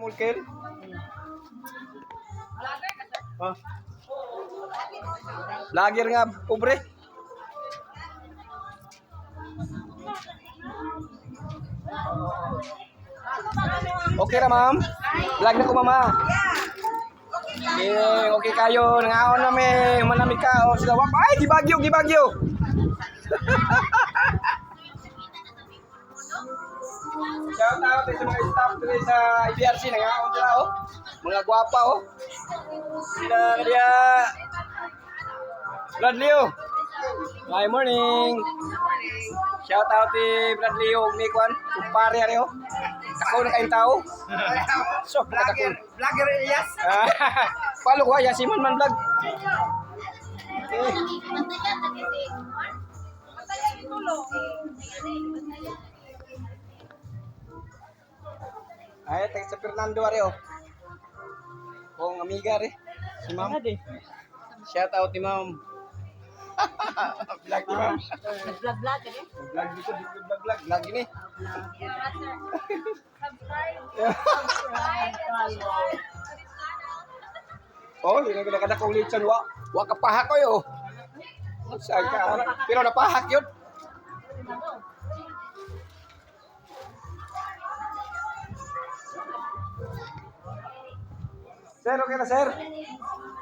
Mulkel. Ah. Lager nga, pobre. Okay ra, ma'am? Vlog na ko, mama. Okay kayo. Nangaon nami. Manami ka. O, sila wap. Ay, gibagyo, gibagyo. Shout out sa mga staff dito sa IBRC. Nangaon sila, oh. Mga gwapa, oh. Sila kaya. Bradley, oh. Good morning. Shout out kay Bradley, oh. Ni Kwan. Kumpare, oh. Ako na kayong tao. So, Vlogger Elias. Follow ko, Yasiman Man Vlog. Okay. Ay, tayo sa Fernando ari, oh. Kung amiga rin. Si ma'am. Shout out ni ma'am. Vlog ni ma'am. Vlog eh. Vlog dito, vlog. Vlog ini. Oh, yun ang pinakada kong lechon. Wa kapahak ko yun. Saan ka? Pero napahak yun. Sir, okay na sir.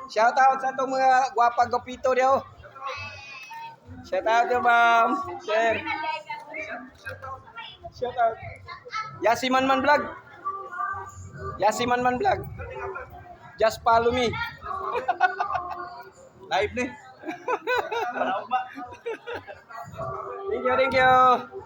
Shout out sa itong mga gwapang gupito niyo. Shout out niyo, ma'am. Sir. Shout out. Yasiman Man Vlog. Yasiman Man Vlog. Just follow me. Live ni. Thank you, thank you.